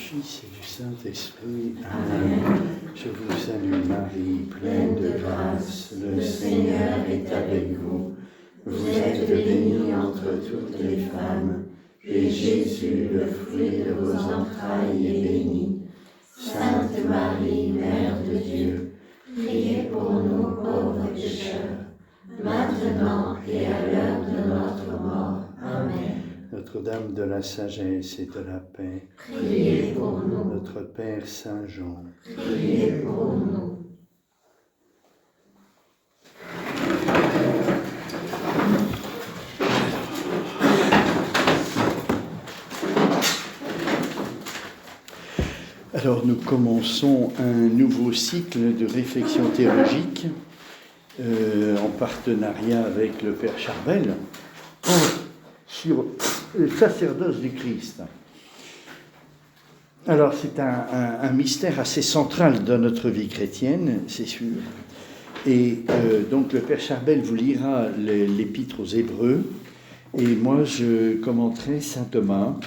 Fils et du Saint-Esprit. Amen. Je vous salue Marie, pleine de grâce, le Seigneur est avec vous. Vous êtes bénie entre toutes les femmes, et Jésus, le fruit de vos entrailles, est béni. Sainte Marie, Mère de Dieu, priez pour nous pauvres pécheurs, maintenant et à l'heure de notre mort. Amen. Notre-Dame de la sagesse et de la paix, priez pour nous. Notre Père Saint Jean, priez pour nous. Alors nous commençons un nouveau cycle de réflexion théologique en partenariat avec le Père Charbel sur le sacerdoce du Christ. Alors c'est un mystère assez central dans notre vie chrétienne, c'est sûr. Et donc le Père Charbel vous lira l'épître aux Hébreux et moi je commenterai saint Thomas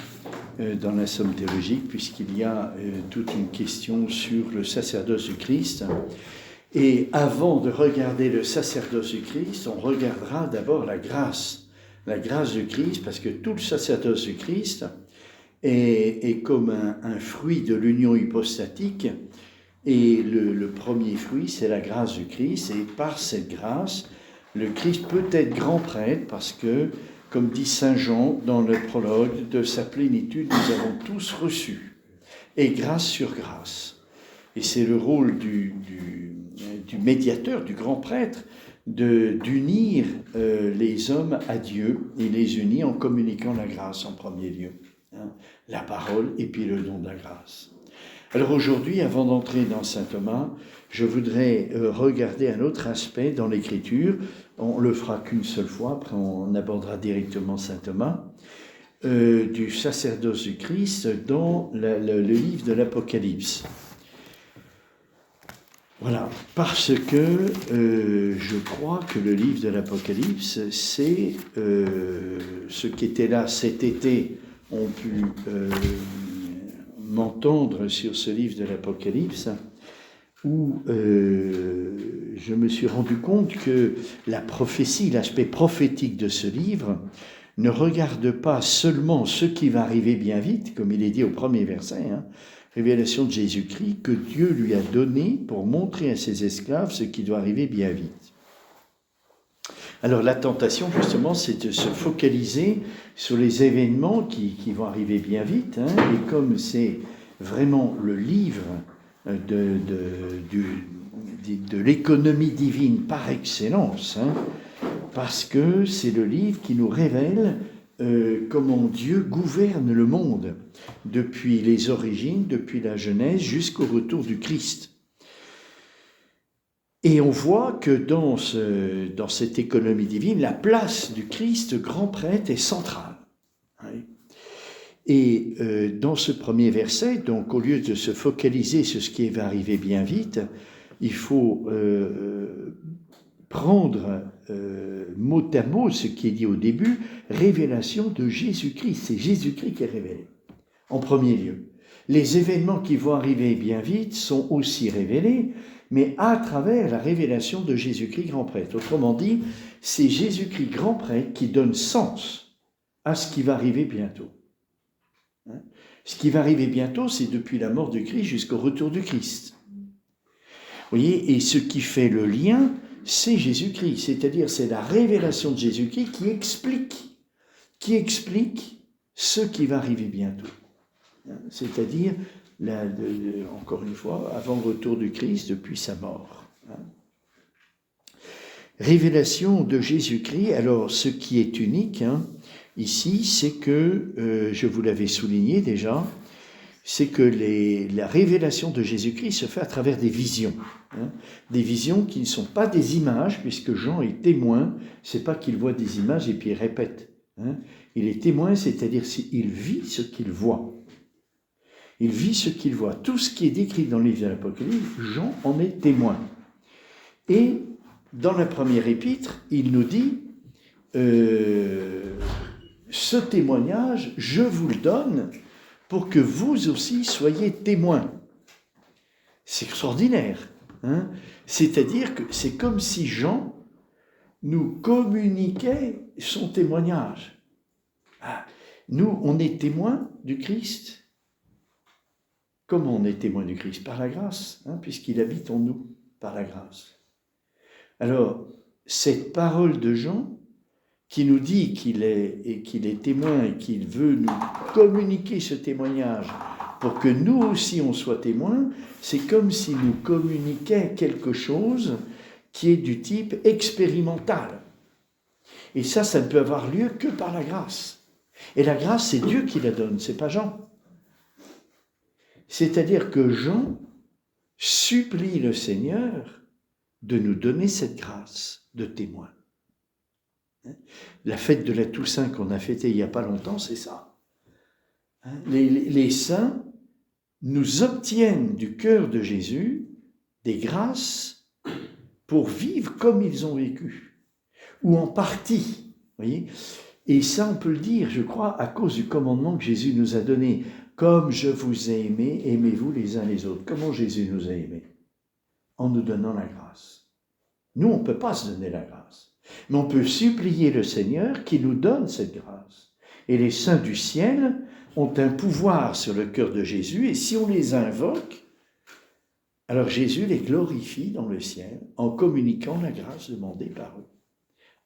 dans la somme théologique, puisqu'il y a toute une question sur le sacerdoce du Christ. Et avant de regarder le sacerdoce du Christ, on regardera d'abord la grâce du Christ, parce que tout le sacerdoce du Christ est comme un fruit de l'union hypostatique, et le premier fruit, c'est la grâce du Christ, et par cette grâce, le Christ peut être grand prêtre, parce que comme dit saint Jean dans le prologue, de sa plénitude, nous avons tous reçu, et grâce sur grâce. Et c'est le rôle du médiateur, du grand prêtre, d'unir les hommes à Dieu, et les unir en communiquant la grâce en premier lieu, la parole et puis le don de la grâce. Alors aujourd'hui, avant d'entrer dans saint Thomas, je voudrais regarder un autre aspect dans l'Écriture. On le fera qu'une seule fois, après on abordera directement saint Thomas, du sacerdoce du Christ dans le livre de l'Apocalypse. Voilà, parce que je crois que le livre de l'Apocalypse, c'est ceux qui étaient là cet été ont pu m'entendre sur ce livre de l'Apocalypse, où je me suis rendu compte que la prophétie, l'aspect prophétique de ce livre, ne regarde pas seulement ce qui va arriver bien vite, comme il est dit au premier verset, révélation de Jésus-Christ, que Dieu lui a donné pour montrer à ses esclaves ce qui doit arriver bien vite. Alors la tentation, justement, c'est de se focaliser sur les événements qui vont arriver bien vite, et comme c'est vraiment le livre de l'économie divine par excellence, parce que c'est le livre qui nous révèle comment Dieu gouverne le monde depuis les origines, depuis la Genèse jusqu'au retour du Christ. Et on voit que dans cette économie divine, la place du Christ, grand prêtre, est centrale. Et dans ce premier verset, donc au lieu de se focaliser sur ce qui va arriver bien vite, il faut prendre mot à mot ce qui est dit au début, révélation de Jésus-Christ. C'est Jésus-Christ qui est révélé, en premier lieu. Les événements qui vont arriver bien vite sont aussi révélés, mais à travers la révélation de Jésus-Christ grand prêtre. Autrement dit, c'est Jésus-Christ grand prêtre qui donne sens à ce qui va arriver bientôt. Ce qui va arriver bientôt, c'est depuis la mort du Christ jusqu'au retour du Christ. Vous voyez, et ce qui fait le lien, c'est Jésus-Christ, c'est-à-dire c'est la révélation de Jésus-Christ qui explique ce qui va arriver bientôt. C'est-à-dire, encore une fois, avant le retour du Christ, depuis sa mort. Révélation de Jésus-Christ, alors ce qui est unique, ici, c'est que, je vous l'avais souligné déjà, c'est que la révélation de Jésus-Christ se fait à travers des visions. Des visions qui ne sont pas des images, puisque Jean est témoin, c'est pas qu'il voit des images et puis il répète. Il est témoin, c'est-à-dire qu'il vit ce qu'il voit. Il vit ce qu'il voit. Tout ce qui est décrit dans le livre de l'Apocalypse, Jean en est témoin. Et dans la première épître, il nous dit ce témoignage, je vous le donne pour que vous aussi soyez témoins. C'est extraordinaire. Hein? C'est-à-dire que c'est comme si Jean nous communiquait son témoignage. Ah, nous, on est témoins du Christ. Comment on est témoin du Christ? Par la grâce, hein, puisqu'il habite en nous, par la grâce. Alors, cette parole de Jean, qui nous dit qu'il est témoin et qu'il veut nous communiquer ce témoignage pour que nous aussi on soit témoins, c'est comme s'il nous communiquait quelque chose qui est du type expérimental. Et ça ne peut avoir lieu que par la grâce. Et la grâce, c'est Dieu qui la donne, c'est pas Jean. C'est-à-dire que Jean supplie le Seigneur de nous donner cette grâce de témoin. La fête de la Toussaint qu'on a fêtée il n'y a pas longtemps, c'est ça. Les saints nous obtiennent du cœur de Jésus des grâces pour vivre comme ils ont vécu, ou en partie, voyez. Et ça, on peut le dire, je crois, à cause du commandement que Jésus nous a donné. Comme je vous ai aimés, aimez-vous les uns les autres. Comment Jésus nous a aimés? En nous donnant la grâce. Nous, on ne peut pas se donner la grâce. Mais on peut supplier le Seigneur qui nous donne cette grâce. Et les saints du ciel ont un pouvoir sur le cœur de Jésus, et si on les invoque, alors Jésus les glorifie dans le ciel en communiquant la grâce demandée par eux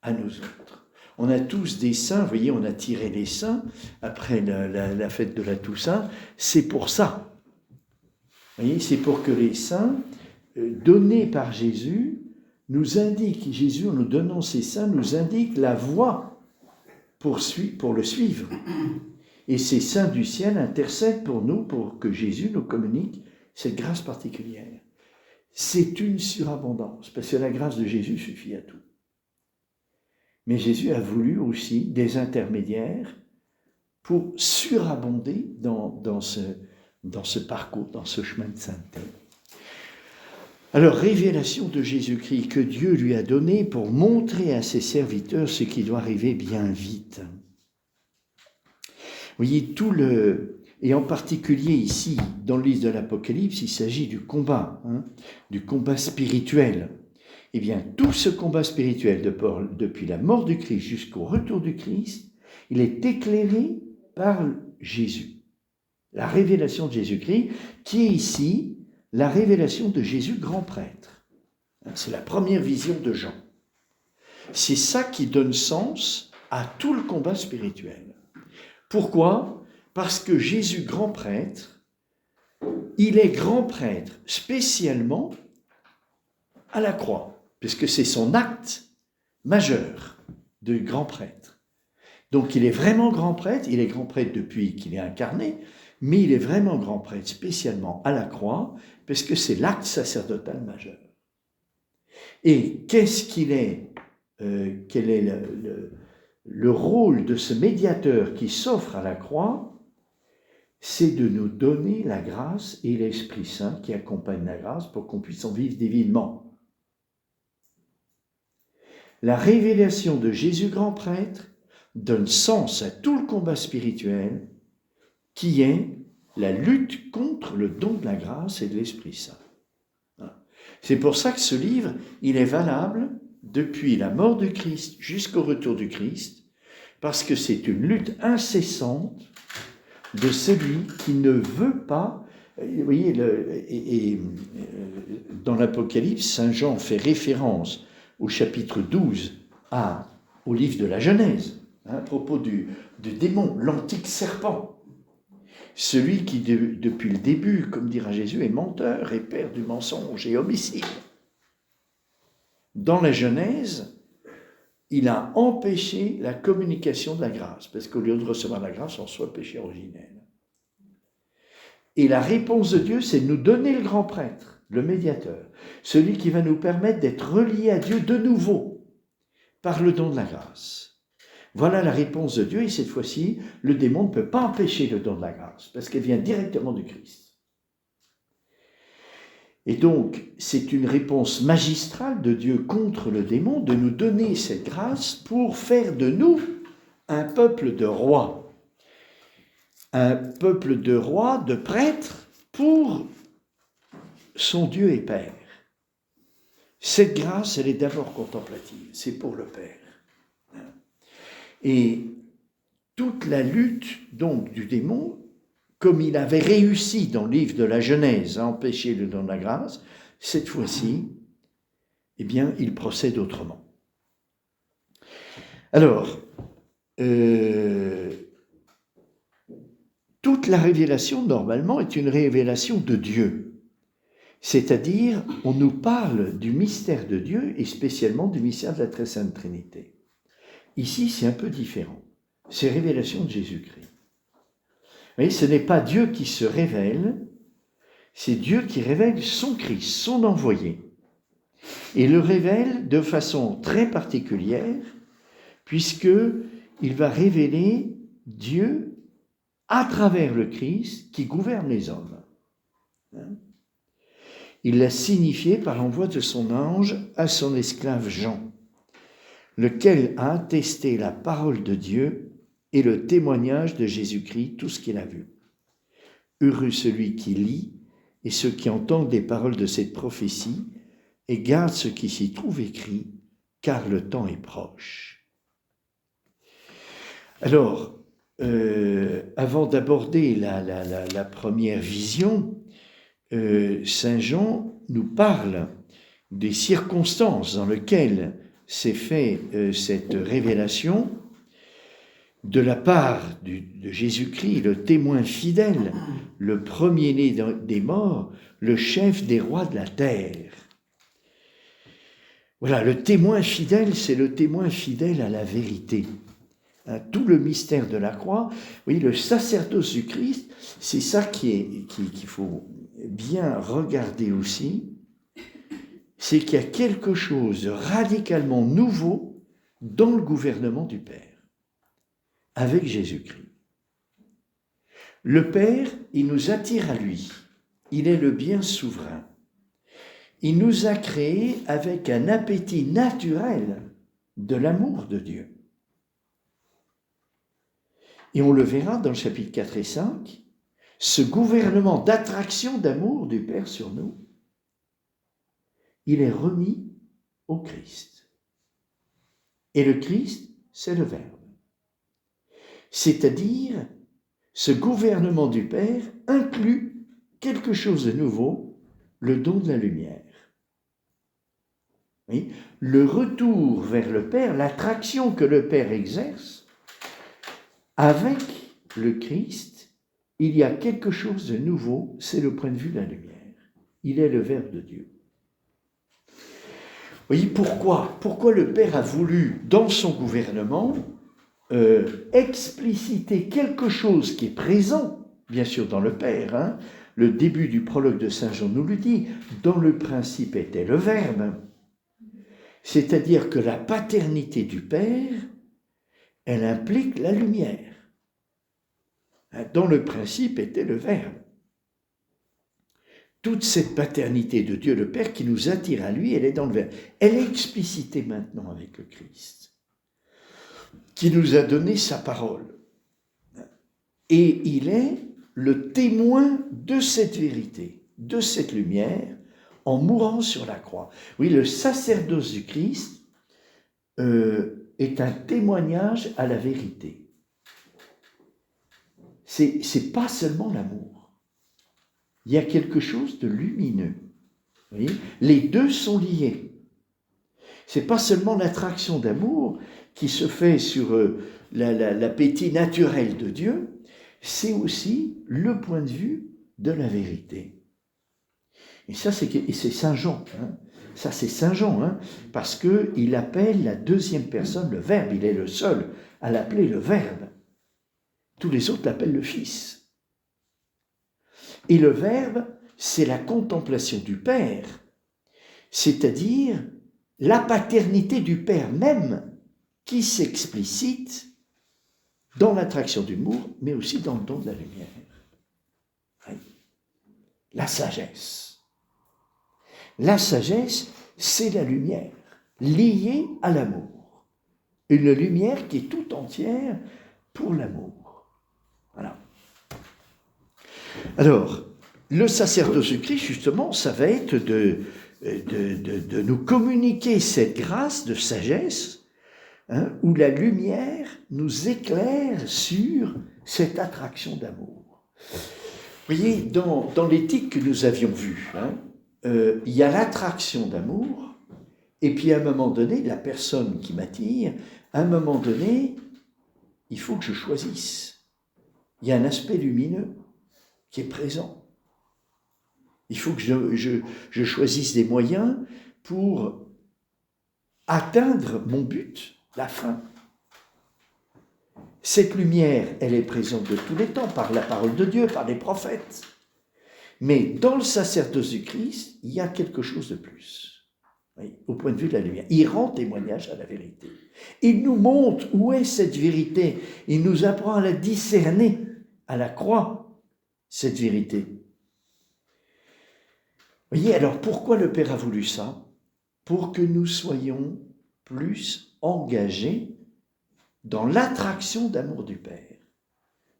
à nous autres. On a tous des saints, vous voyez, on a tiré les saints après la fête de la Toussaint, c'est pour ça. Vous voyez, c'est pour que les saints, donnés par Jésus, nous indiquent, Jésus en nous donnant ces saints, nous indique la voie pour le suivre. Et ces saints du ciel intercèdent pour nous, pour que Jésus nous communique cette grâce particulière. C'est une surabondance, parce que la grâce de Jésus suffit à tout. Mais Jésus a voulu aussi des intermédiaires pour surabonder dans ce parcours, dans ce chemin de sainteté. Alors, révélation de Jésus-Christ que Dieu lui a donnée pour montrer à ses serviteurs ce qui doit arriver bien vite. Vous voyez, et en particulier ici, dans le livre de l'Apocalypse, il s'agit du combat spirituel. Eh bien, tout ce combat spirituel, depuis la mort du Christ jusqu'au retour du Christ, il est éclairé par Jésus. La révélation de Jésus-Christ, qui est ici la révélation de Jésus grand prêtre. C'est la première vision de Jean. C'est ça qui donne sens à tout le combat spirituel. Pourquoi? Parce que Jésus grand prêtre, il est grand prêtre spécialement à la croix. Puisque c'est son acte majeur de grand prêtre. Donc il est vraiment grand prêtre, il est grand prêtre depuis qu'il est incarné, mais il est vraiment grand prêtre spécialement à la croix, parce que c'est l'acte sacerdotal majeur. Et qu'est-ce qu'il est, quel est le rôle de ce médiateur qui s'offre à la croix? C'est de nous donner la grâce et l'Esprit Saint qui accompagne la grâce pour qu'on puisse en vivre divinement. La révélation de Jésus grand prêtre donne sens à tout le combat spirituel qui est la lutte contre le don de la grâce et de l'Esprit Saint. C'est pour ça que ce livre, il est valable depuis la mort du Christ jusqu'au retour du Christ, parce que c'est une lutte incessante de celui qui ne veut pas. Vous voyez, dans l'Apocalypse, Saint Jean fait référence au chapitre 12, au livre de la Genèse, à propos du démon, l'antique serpent. Celui qui, depuis le début, comme dira Jésus, est menteur et père du mensonge et homicide. Dans la Genèse, il a empêché la communication de la grâce, parce qu'au lieu de recevoir la grâce, on reçoit le péché originel. Et la réponse de Dieu, c'est de nous donner le grand prêtre, le médiateur, celui qui va nous permettre d'être reliés à Dieu de nouveau, par le don de la grâce. Voilà la réponse de Dieu, et cette fois-ci, le démon ne peut pas empêcher le don de la grâce, parce qu'elle vient directement du Christ. Et donc, c'est une réponse magistrale de Dieu contre le démon, de nous donner cette grâce pour faire de nous un peuple de rois. un peuple de rois, de prêtres, pour son Dieu et Père. Cette grâce, elle est d'abord contemplative, c'est pour le Père. Et toute la lutte, donc, du démon, comme il avait réussi dans le livre de la Genèse à empêcher le don de la grâce, cette fois-ci, eh bien, il procède autrement. Alors, toute la révélation, normalement, est une révélation de Dieu. C'est-à-dire, on nous parle du mystère de Dieu et spécialement du mystère de la Très Sainte Trinité. Ici, c'est un peu différent. C'est révélation de Jésus-Christ. Vous voyez, ce n'est pas Dieu qui se révèle, c'est Dieu qui révèle son Christ, son envoyé. Et le révèle de façon très particulière, puisqu'il va révéler Dieu à travers le Christ qui gouverne les hommes. Il l'a signifié par l'envoi de son ange à son esclave Jean, lequel a attesté la parole de Dieu et le témoignage de Jésus-Christ, tout ce qu'il a vu. Heureux celui qui lit et ceux qui entendent les paroles de cette prophétie et gardent ce qui s'y trouve écrit, car le temps est proche. Alors, avant d'aborder la première vision, Saint Jean nous parle des circonstances dans lesquelles s'est fait cette révélation de la part de Jésus-Christ, le témoin fidèle, le premier-né des morts, le chef des rois de la terre. Voilà, le témoin fidèle, c'est le témoin fidèle à la vérité. Tout le mystère de la croix, oui, le sacerdoce du Christ, c'est ça qu'il faut bien regarder aussi, c'est qu'il y a quelque chose de radicalement nouveau dans le gouvernement du Père, avec Jésus-Christ. Le Père, il nous attire à lui, il est le bien souverain. Il nous a créés avec un appétit naturel de l'amour de Dieu. Et on le verra dans le chapitre 4 et 5, ce gouvernement d'attraction d'amour du Père sur nous, il est remis au Christ. Et le Christ, c'est le Verbe. C'est-à-dire, ce gouvernement du Père inclut quelque chose de nouveau, le don de la lumière. Oui, le retour vers le Père, l'attraction que le Père exerce, avec le Christ, il y a quelque chose de nouveau, c'est le point de vue de la lumière. Il est le Verbe de Dieu. Vous voyez, pourquoi le Père a voulu, dans son gouvernement, expliciter quelque chose qui est présent, bien sûr, dans le Père. Hein. Le début du prologue de Saint Jean nous le dit, dans le principe était le Verbe. C'est-à-dire que la paternité du Père, elle implique la lumière. Dans le principe était le Verbe. Toute cette paternité de Dieu le Père qui nous attire à lui, elle est dans le Verbe. Elle est explicitée maintenant avec le Christ, qui nous a donné sa parole. Et il est le témoin de cette vérité, de cette lumière, en mourant sur la croix. Oui, le sacerdoce du Christ est un témoignage à la vérité. C'est pas seulement l'amour. Il y a quelque chose de lumineux. Vous voyez, les deux sont liés. C'est pas seulement l'attraction d'amour qui se fait sur l'appétit naturel de Dieu, c'est aussi le point de vue de la vérité. Et ça, c'est Saint Jean. Hein. Ça, c'est Saint Jean, hein, parce qu'il appelle la deuxième personne le Verbe. Il est le seul à l'appeler le Verbe. Tous les autres l'appellent le Fils. Et le Verbe, c'est la contemplation du Père, c'est-à-dire la paternité du Père même qui s'explicite dans l'attraction d'humour, mais aussi dans le don de la lumière. Oui. La sagesse. La sagesse, c'est la lumière liée à l'amour. Une lumière qui est tout entière pour l'amour. Voilà. Alors, le sacerdoce du Christ, justement, ça va être de nous communiquer cette grâce de sagesse, où la lumière nous éclaire sur cette attraction d'amour. Vous voyez, dans l'éthique que nous avions vue, il y a l'attraction d'amour, et puis à un moment donné, la personne qui m'attire, à un moment donné, il faut que je choisisse. Il y a un aspect lumineux qui est présent. Il faut que je choisisse des moyens pour atteindre mon but, la fin. Cette lumière, elle est présente de tous les temps, par la parole de Dieu, par les prophètes. Mais dans le sacerdoce du Christ, il y a quelque chose de plus. Oui, au point de vue de la lumière. Il rend témoignage à la vérité. Il nous montre où est cette vérité. Il nous apprend à la discerner, à la croire, cette vérité. Vous voyez, alors pourquoi le Père a voulu ça? Pour que nous soyons plus engagés dans l'attraction d'amour du Père.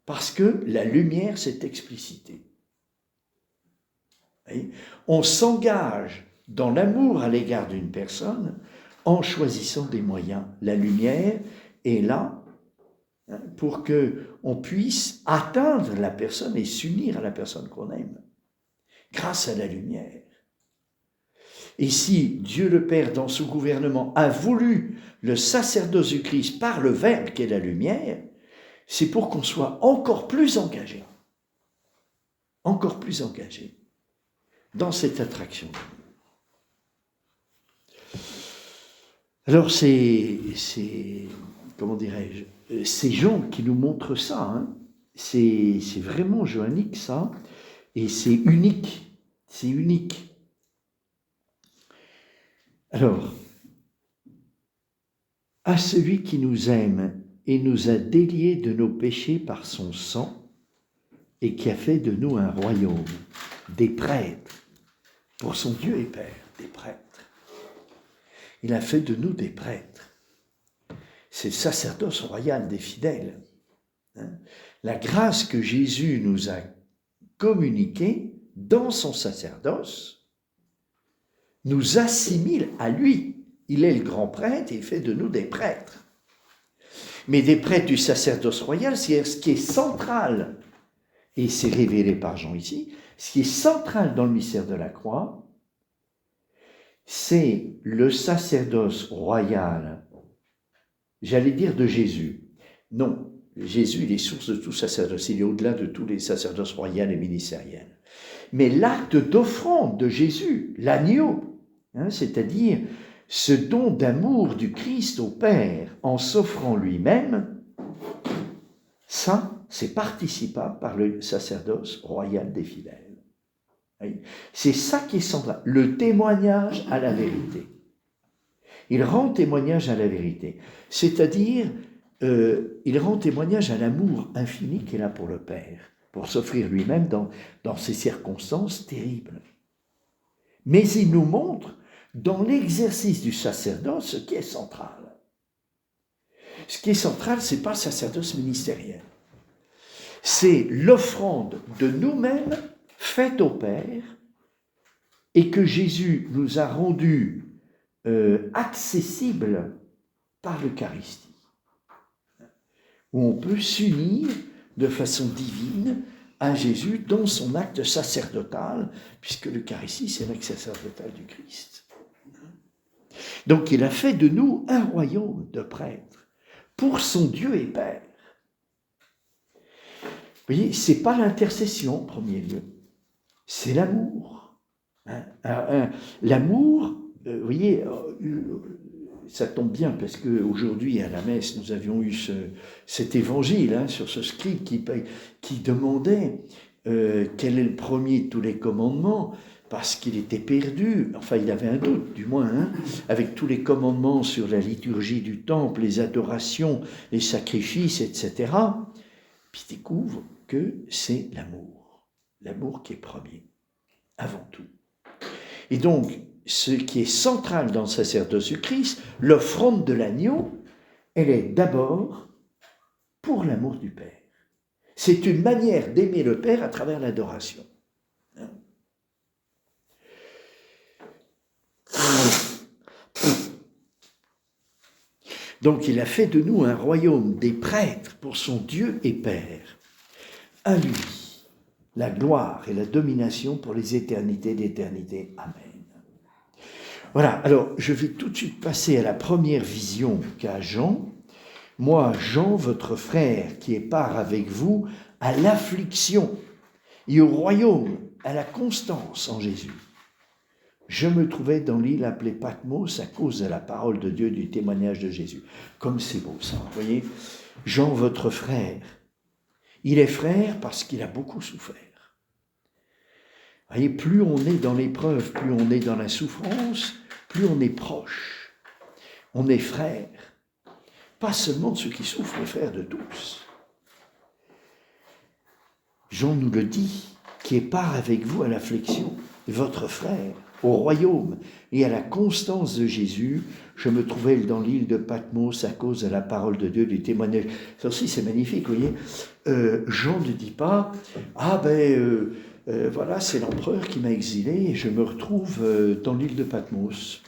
Parce que la lumière s'est explicitée. Vous voyez, on s'engage dans l'amour à l'égard d'une personne en choisissant des moyens. La lumière est là pour qu'on puisse atteindre la personne et s'unir à la personne qu'on aime, grâce à la lumière. Et si Dieu le Père, dans son gouvernement, a voulu le sacerdoce du Christ par le Verbe qui est la lumière, c'est pour qu'on soit encore plus engagé dans cette attraction. Alors comment dirais-je, ces gens qui nous montrent ça, c'est vraiment johannique ça, et c'est unique. Alors, à celui qui nous aime et nous a déliés de nos péchés par son sang et qui a fait de nous un royaume, des prêtres, pour son Dieu et Père, des prêtres. Il a fait de nous des prêtres. C'est le sacerdoce royal des fidèles. La grâce que Jésus nous a communiquée dans son sacerdoce nous assimile à lui. Il est le grand prêtre et il fait de nous des prêtres. Mais des prêtres du sacerdoce royal, c'est ce qui est central, et c'est révélé par Jean ici, ce qui est central dans le mystère de la croix, c'est le sacerdoce royal, j'allais dire de Jésus. Non, Jésus, il est source de tout sacerdoce, il est au-delà de tous les sacerdoces royales et ministériels. Mais l'acte d'offrande de Jésus, l'agneau, c'est-à-dire ce don d'amour du Christ au Père en s'offrant lui-même, ça, c'est participable par le sacerdoce royal des fidèles. C'est ça qui est central, le témoignage à la vérité. Il rend témoignage à la vérité, c'est-à-dire il rend témoignage à l'amour infini qu'il a pour le Père, pour s'offrir lui-même dans ces circonstances terribles. Mais il nous montre dans l'exercice du sacerdoce ce qui est central. Ce qui est central, ce n'est pas le sacerdoce ministériel. C'est l'offrande de nous-mêmes faite au Père et que Jésus nous a rendue accessible par l'Eucharistie, où on peut s'unir de façon divine à Jésus dans son acte sacerdotal, puisque l'Eucharistie, c'est l'acte sacerdotal du Christ. Donc il a fait de nous un royaume de prêtres pour son Dieu et Père. Vous voyez, ce n'est pas l'intercession en premier lieu, c'est l'amour. L'amour, vous voyez, ça tombe bien parce qu'aujourd'hui à la messe, nous avions eu cet évangile sur ce scribe qui demandait quel est le premier de tous les commandements, parce qu'il était perdu, enfin il avait un doute du moins, avec tous les commandements sur la liturgie du temple, les adorations, les sacrifices, etc. Puis il découvre que c'est l'amour qui est premier, avant tout. Et donc, ce qui est central dans le sacerdoce du Christ, l'offrande de l'agneau, elle est d'abord pour l'amour du Père. C'est une manière d'aimer le Père à travers l'adoration. Donc il a fait de nous un royaume des prêtres pour son Dieu et Père. À lui, la gloire et la domination pour les éternités d'éternité. Amen. Voilà, alors je vais tout de suite passer à la première vision qu'a Jean. Moi, Jean, votre frère, qui est part avec vous à l'affliction et au royaume, à la constance en Jésus. Je me trouvais dans l'île appelée Patmos à cause de la parole de Dieu, du témoignage de Jésus. Comme c'est beau ça, vous voyez. Jean, votre frère, il est frère parce qu'il a beaucoup souffert. Vous voyez, plus on est dans l'épreuve, plus on est dans la souffrance, plus on est proche. On est frère. Pas seulement de ceux qui souffrent, mais frère de tous. Jean nous le dit, qui est part avec vous à l'affliction, votre frère, au royaume et à la constance de Jésus. Je me trouvais dans l'île de Patmos à cause de la parole de Dieu, du témoignage. Ça aussi, c'est magnifique, vous voyez. Jean ne dit pas, voilà, c'est l'empereur qui m'a exilé et je me retrouve dans l'île de Patmos.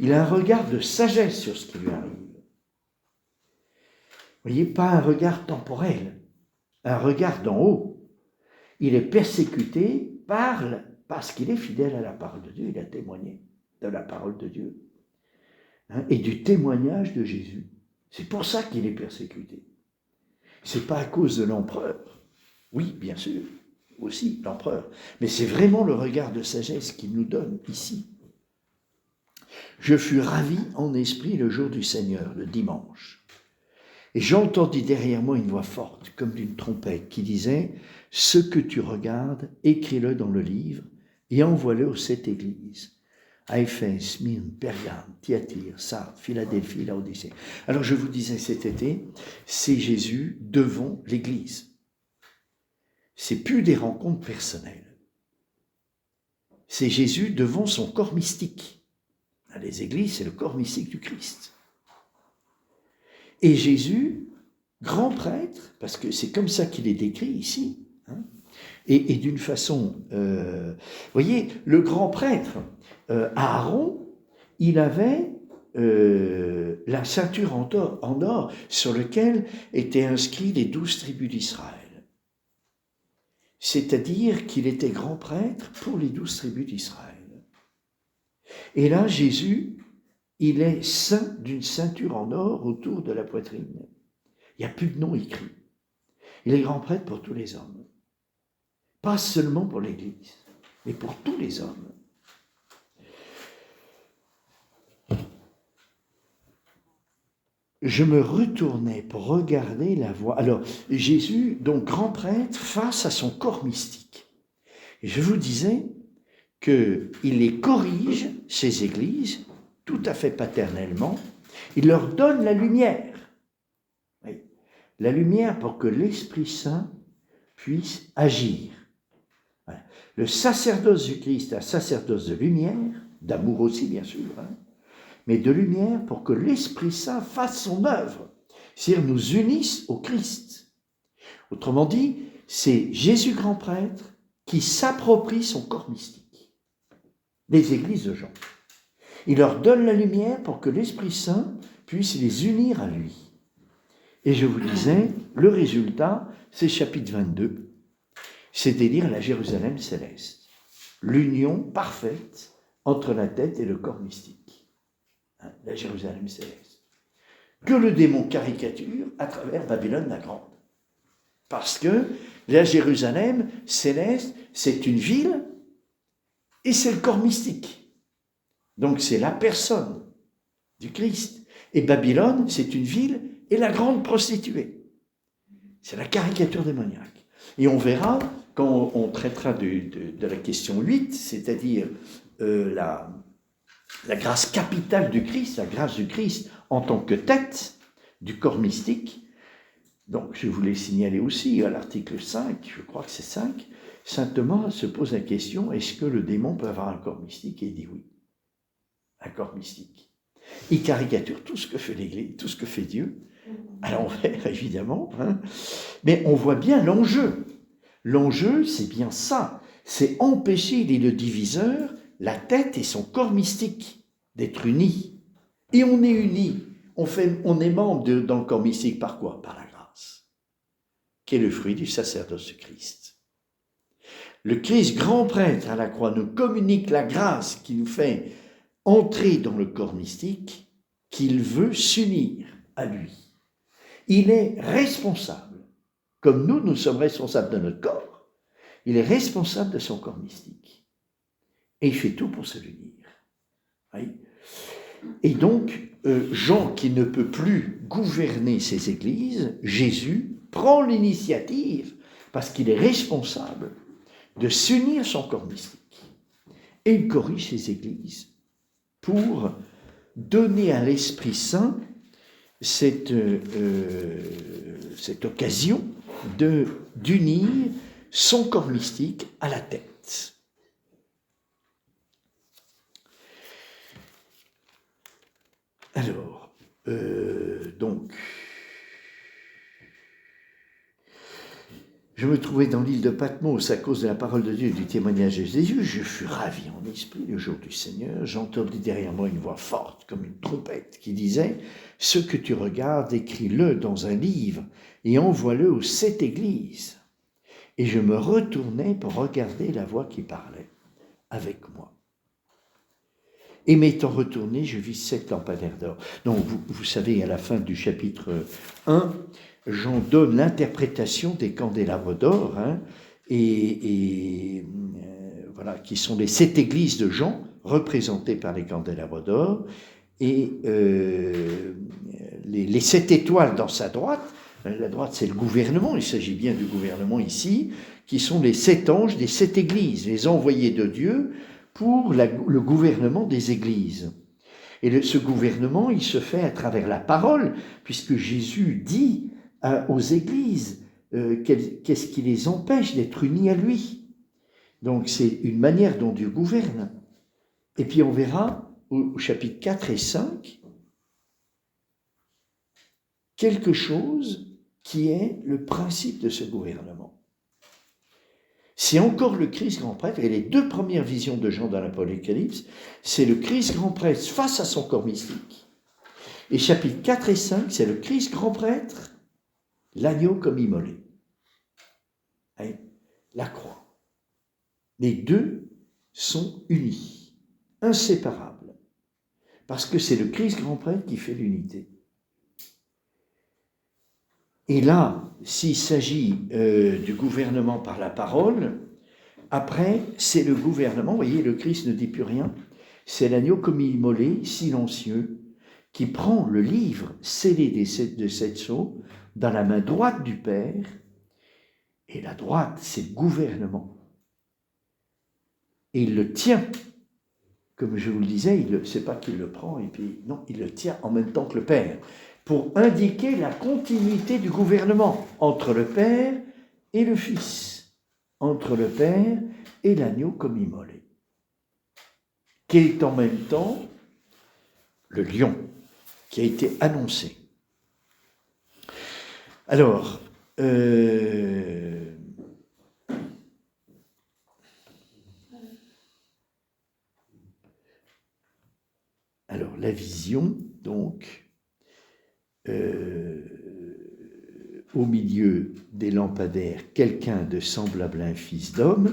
Il a un regard de sagesse sur ce qui lui arrive. Vous voyez, pas un regard temporel, un regard d'en haut. Il est persécuté parce qu'il est fidèle à la parole de Dieu, il a témoigné de la parole de Dieu et du témoignage de Jésus. C'est pour ça qu'il est persécuté. C'est pas à cause de l'empereur. Oui, bien sûr, aussi l'empereur. Mais c'est vraiment le regard de sagesse qu'il nous donne ici. Je fus ravi en esprit le jour du Seigneur, le dimanche. Et j'entendis derrière moi une voix forte, comme d'une trompette, qui disait « Ce que tu regardes, écris-le dans le livre et envoie-le aux 7 églises. À Éphèse, Smyrne, Pergame, Thyatire, Sardes, Philadelphie, Laodicée. » Alors je vous disais cet été, c'est Jésus devant l'Église. C'est plus des rencontres personnelles. C'est Jésus devant son corps mystique. Les églises, c'est le corps mystique du Christ. Et Jésus, grand prêtre, parce que c'est comme ça qu'il est décrit ici, et d'une façon, voyez, le grand prêtre, Aaron, il avait la ceinture en or sur laquelle étaient inscrits les 12 tribus d'Israël. C'est-à-dire qu'il était grand prêtre pour les 12 tribus d'Israël. Et là, Jésus, il est ceint d'une ceinture en or autour de la poitrine. Il n'y a plus de nom écrit. Il est grand prêtre pour tous les hommes. Pas seulement pour l'Église, mais pour tous les hommes. Je me retournais pour regarder la voie. Alors, Jésus, donc grand prêtre, face à son corps mystique. Et je vous disais qu'il les corrige, ces églises, tout à fait paternellement. Il leur donne la lumière. Oui. La lumière pour que l'Esprit Saint puisse agir. Voilà. Le sacerdoce du Christ est un sacerdoce de lumière, d'amour aussi bien sûr, mais de lumière pour que l'Esprit Saint fasse son œuvre, c'est-à-dire nous unisse au Christ. Autrement dit, c'est Jésus grand prêtre qui s'approprie son corps mystique. Les églises de Jean. Il leur donne la lumière pour que l'Esprit Saint puisse les unir à lui. Et je vous disais, le résultat, c'est chapitre 22, c'est-à-dire la Jérusalem céleste. L'union parfaite entre la tête et le corps mystique. La Jérusalem céleste. Que le démon caricature à travers Babylone la Grande. Parce que la Jérusalem céleste, c'est une ville et c'est le corps mystique. Donc c'est la personne du Christ. Et Babylone, c'est une ville et la grande prostituée. C'est la caricature démoniaque. Et on verra, quand on traitera de la question 8, c'est-à-dire la grâce capitale du Christ, la grâce du Christ en tant que tête du corps mystique. Donc je voulais signaler aussi à l'article 5, je crois que c'est 5, Saint Thomas se pose la question, est-ce que le démon peut avoir un corps mystique? Et il dit oui, un corps mystique. Il caricature tout ce que fait l'Église, tout ce que fait Dieu, à l'envers, évidemment, hein. Mais on voit bien l'enjeu. L'enjeu, c'est bien ça. C'est empêcher, dit le diviseur, la tête et son corps mystique d'être unis. Et on est unis. On est membre dans le corps mystique par quoi? Par la grâce, qui est le fruit du sacerdoce de Christ. Le Christ, grand prêtre à la croix, nous communique la grâce qui nous fait entrer dans le corps mystique, qu'il veut s'unir à lui. Il est responsable, comme nous sommes responsables de notre corps, il est responsable de son corps mystique. Et il fait tout pour se l'unir. Oui. Et donc, Jean, qui ne peut plus gouverner ses églises, Jésus prend l'initiative, parce qu'il est responsable, de s'unir son corps mystique. Et il corrige ses églises pour donner à l'Esprit Saint cette occasion d'unir son corps mystique à la tête. Alors, donc, je me trouvais dans l'île de Patmos à cause de la parole de Dieu et du témoignage de Jésus. Je fus ravi en esprit le jour du Seigneur. J'entendis derrière moi une voix forte comme une trompette qui disait « Ce que tu regardes, écris-le dans un livre et envoie-le aux 7 églises. » Et je me retournai pour regarder la voix qui parlait avec moi. Et m'étant retourné, je vis 7 lampadaires d'or. Donc, vous savez, à la fin du chapitre 1, Jean donne l'interprétation des candélabres d'or, hein, voilà, qui sont les 7 églises de Jean, représentées par les candélabres d'or, et les 7 étoiles dans sa droite. La droite, c'est le gouvernement, il s'agit bien du gouvernement ici, qui sont les 7 anges des 7 églises, les envoyés de Dieu pour le gouvernement des églises. Et ce gouvernement, il se fait à travers la parole, puisque Jésus dit aux églises qu'est-ce qui les empêche d'être unis à lui. Donc c'est une manière dont Dieu gouverne. Et puis on verra au chapitre 4 et 5 quelque chose qui est le principe de ce gouvernement. C'est encore le Christ grand prêtre, et les 2 premières visions de Jean dans l'Apocalypse, c'est le Christ grand prêtre face à son corps mystique. Et chapitres 4 et 5, c'est le Christ grand prêtre, l'agneau comme immolé. La croix. Les 2 sont unis, inséparables, parce que c'est le Christ grand prêtre qui fait l'unité. Et là, s'il s'agit du gouvernement par la parole, après, c'est le gouvernement, vous voyez, le Christ ne dit plus rien, c'est l'agneau comme immolé, silencieux, qui prend le livre scellé de 7 sceaux dans la main droite du Père, et la droite, c'est le gouvernement. Et il le tient, comme je vous le disais, c'est pas qu'il le prend, et puis, non, il le tient en même temps que le Père, pour indiquer la continuité du gouvernement entre le Père et le Fils, entre le Père et l'agneau comme immolé, qui est en même temps le lion qui a été annoncé. Alors, la vision, donc, au milieu des lampadaires, quelqu'un de semblable à un fils d'homme,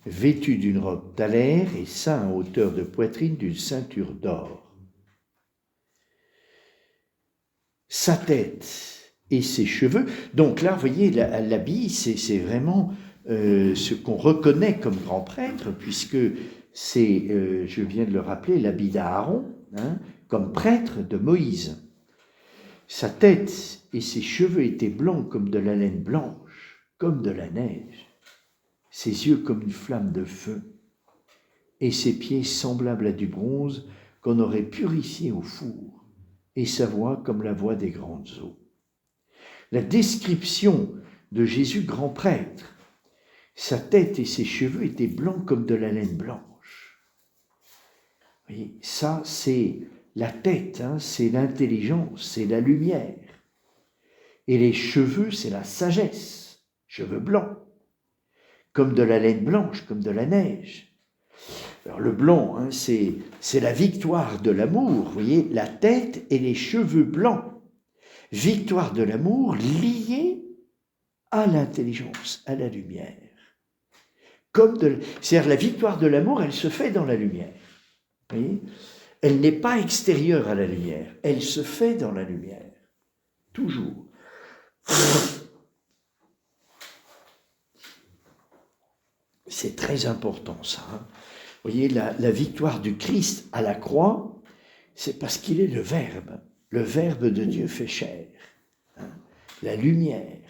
vêtu d'une robe d'alaire et ceint à hauteur de poitrine d'une ceinture d'or. Sa tête et ses cheveux, donc là, vous voyez, l'habit, c'est vraiment ce qu'on reconnaît comme grand prêtre, puisque c'est, je viens de le rappeler, l'habit d'Aaron, hein, comme prêtre de Moïse. Sa tête et ses cheveux étaient blancs comme de la laine blanche, comme de la neige, ses yeux comme une flamme de feu, et ses pieds semblables à du bronze qu'on aurait purifié au four, et sa voix comme la voix des grandes eaux. La description de Jésus grand prêtre, sa tête et ses cheveux étaient blancs comme de la laine blanche. Vous voyez, ça c'est la tête, hein, c'est l'intelligence, c'est la lumière. Et les cheveux, c'est la sagesse, cheveux blancs, comme de la laine blanche, comme de la neige. Alors le blanc, hein, c'est la victoire de l'amour, vous voyez, la tête et les cheveux blancs. Victoire de l'amour liée à l'intelligence, à la lumière. C'est-à-dire la victoire de l'amour, elle se fait dans la lumière. Vous voyez, elle n'est pas extérieure à la lumière, elle se fait dans la lumière, toujours. C'est très important ça. Hein. Vous voyez, la victoire du Christ à la croix, c'est parce qu'il est le Verbe de Dieu fait chair, hein, la lumière.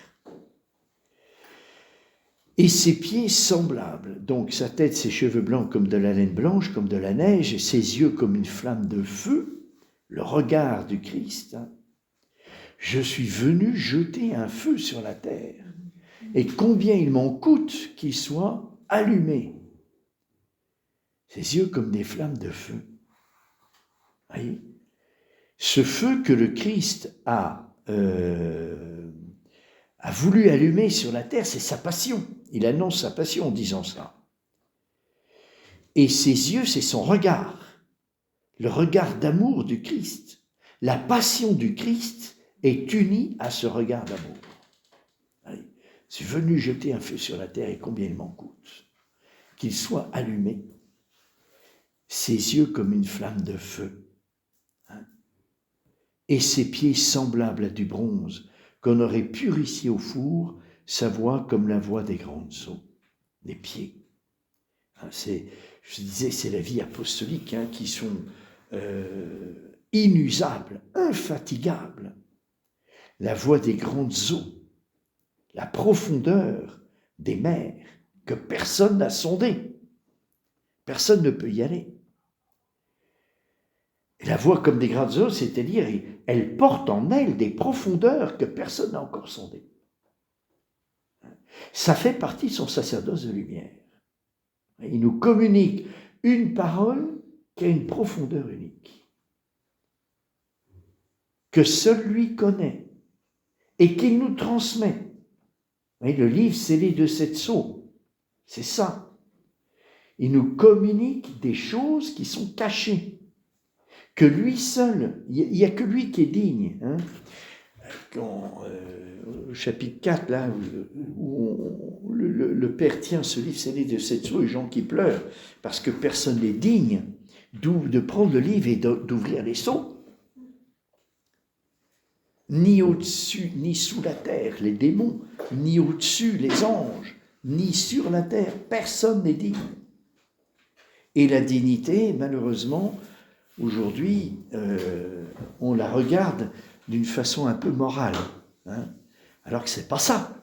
Et ses pieds semblables, donc sa tête, ses cheveux blancs comme de la laine blanche, comme de la neige, ses yeux comme une flamme de feu, le regard du Christ. Hein. Je suis venu jeter un feu sur la terre, et combien il m'en coûte qu'il soit allumé. Ses yeux comme des flammes de feu. Voyez, ce feu que le Christ a voulu allumer sur la terre, c'est sa passion. Il annonce sa passion en disant ça. Et ses yeux, c'est son regard, le regard d'amour du Christ. La passion du Christ est unie à ce regard d'amour. Allez, je suis venu jeter un feu sur la terre et combien il m'en coûte. Qu'il soit allumé, ses yeux comme une flamme de feu, hein, et ses pieds semblables à du bronze, qu'on aurait purifié au four, sa voix comme la voix des grandes eaux. Les pieds. Hein, je disais, c'est la vie apostolique, hein, qui sont inusables, infatigables. La voix des grandes eaux, la profondeur des mers que personne n'a sondé. Personne ne peut y aller. Et la voix comme des grandes eaux, c'est-à-dire, elle porte en elle des profondeurs que personne n'a encore sondées. Ça fait partie de son sacerdoce de lumière. Il nous communique une parole qui a une profondeur unique, que seul lui connaît et qu'il nous transmet. Le livre scellé de 7 sceaux, c'est ça. Il nous communique des choses qui sont cachées, que lui seul, il n'y a que lui qui est digne. Hein. Au chapitre 4, là, où le Père tient ce livre scellé de 7 sceaux, et gens qui pleurent, parce que personne n'est digne de prendre le livre et d'ouvrir les sceaux. Ni au-dessus, ni sous la terre, les démons, ni au-dessus, les anges, ni sur la terre, personne n'est digne. Et la dignité, malheureusement, aujourd'hui, on la regarde d'une façon un peu morale, hein, alors que c'est pas ça.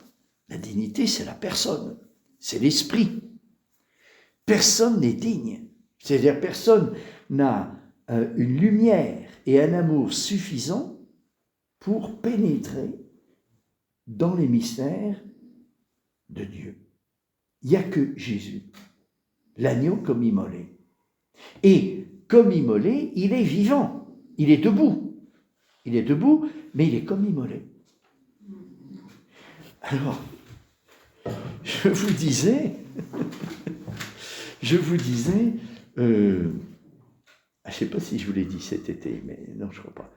La dignité, c'est la personne, c'est l'esprit. Personne n'est digne. C'est-à-dire, personne n'a une lumière et un amour suffisant pour pénétrer dans les mystères de Dieu. Il n'y a que Jésus, l'agneau comme immolé. Et comme immolé, il est vivant, il est debout. Il est debout, mais il est comme immolé. Alors, je vous disais, je ne sais pas si je vous l'ai dit cet été, mais non, je ne crois pas.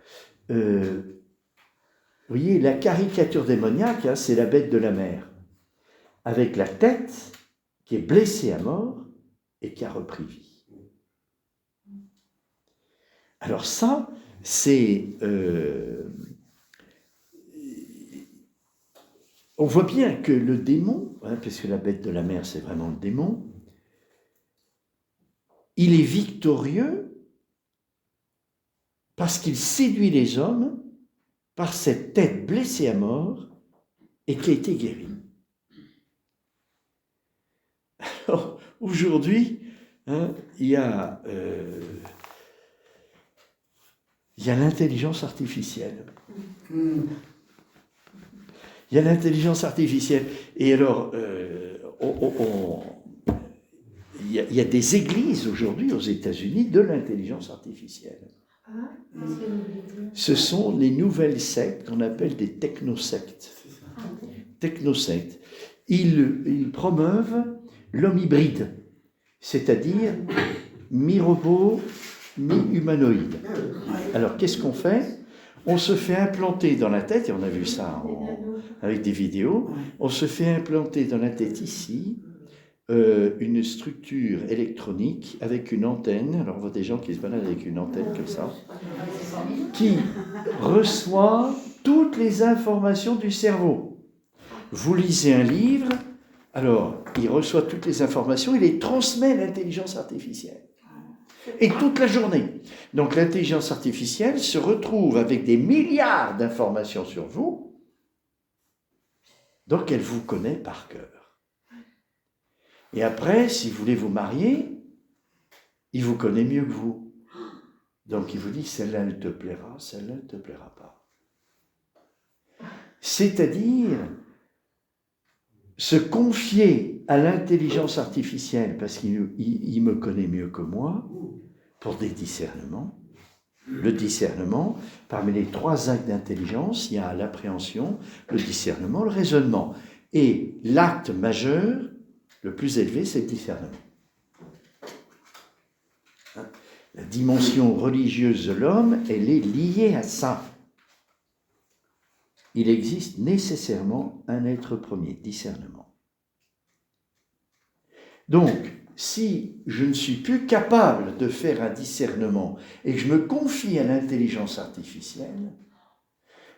Vous voyez, la caricature démoniaque, hein, c'est la bête de la mer, avec la tête qui est blessée à mort et qui a repris vie. Alors ça, c'est... on voit bien que le démon, hein, parce que la bête de la mer, c'est vraiment le démon, il est victorieux parce qu'il séduit les hommes par cette tête blessée à mort et qui a été guérie. Alors, aujourd'hui, hein, il y a l'intelligence artificielle. Il y a l'intelligence artificielle. Et alors, il y a des églises aujourd'hui aux États-Unis de l'intelligence artificielle. Qu'est-ce que vous voulez dire? Ce sont les nouvelles sectes qu'on appelle des technosectes. Technosectes. Ils promeuvent l'homme hybride, c'est-à-dire mi-robot, mi-humanoïde. Alors, qu'est-ce qu'on fait? On se fait implanter dans la tête, et on a vu ça avec des vidéos, on se fait implanter dans la tête ici une structure électronique avec une antenne. Alors, on voit des gens qui se baladent avec une antenne comme ça, qui reçoit toutes les informations du cerveau. Vous lisez un livre, alors il reçoit toutes les informations, il les transmet à l'intelligence artificielle. Et toute la journée. Donc l'intelligence artificielle se retrouve avec des milliards d'informations sur vous, donc elle vous connaît par cœur. Et après, si vous voulez vous marier, il vous connaît mieux que vous. Donc il vous dit, celle-là elle te plaira, celle-là elle ne te plaira pas. C'est-à-dire se confier à l'intelligence artificielle, parce qu'il me connaît mieux que moi, pour des discernements. Le discernement, parmi les 3 actes d'intelligence, il y a l'appréhension, le discernement, le raisonnement. Et l'acte majeur, le plus élevé, c'est le discernement. La dimension religieuse de l'homme, elle est liée à ça. Il existe nécessairement un être premier, discernement. Donc, si je ne suis plus capable de faire un discernement et que je me confie à l'intelligence artificielle,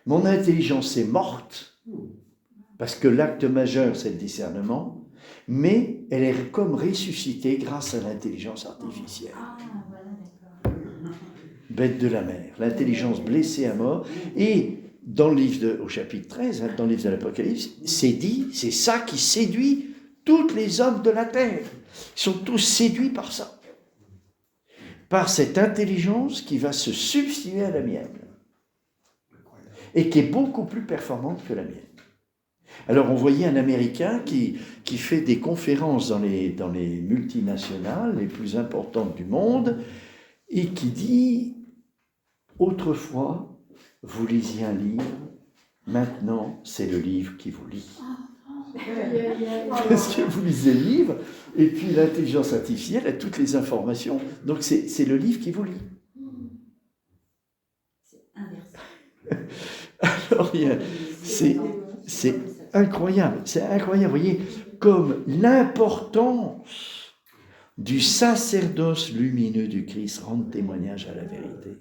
mon intelligence est morte, parce que l'acte majeur, c'est le discernement, mais elle est comme ressuscitée grâce à l'intelligence artificielle. Bête de la mer, l'intelligence blessée à mort. Et dans le livre au chapitre 13, dans le livre de l'Apocalypse, c'est dit, c'est ça qui séduit tous les hommes de la terre. Ils sont tous séduits par ça. Par cette intelligence qui va se substituer à la mienne. Et qui est beaucoup plus performante que la mienne. Alors on voyait un Américain qui fait des conférences dans les multinationales les plus importantes du monde et qui dit, autrefois, vous lisiez un livre, maintenant c'est le livre qui vous lit. Parce que vous lisez le livre, et puis l'intelligence artificielle a toutes les informations, donc c'est le livre qui vous lit. C'est inversé. Alors, c'est incroyable, vous voyez, comme l'importance du sacerdoce lumineux du Christ rend témoignage à la vérité.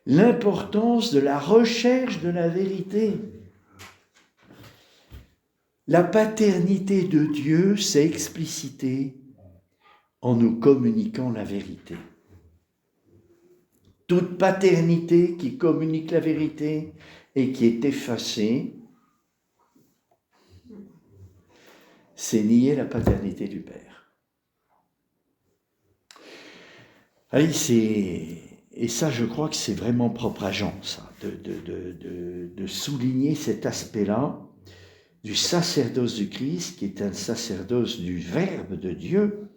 L'importance de la recherche de la vérité. La paternité de Dieu s'est explicitée en nous communiquant la vérité. Toute paternité qui communique la vérité et qui est effacée, c'est nier la paternité du Père. Et ça, je crois que c'est vraiment propre à Jean, ça, de souligner cet aspect-là du sacerdoce du Christ, qui est un sacerdoce du Verbe de Dieu.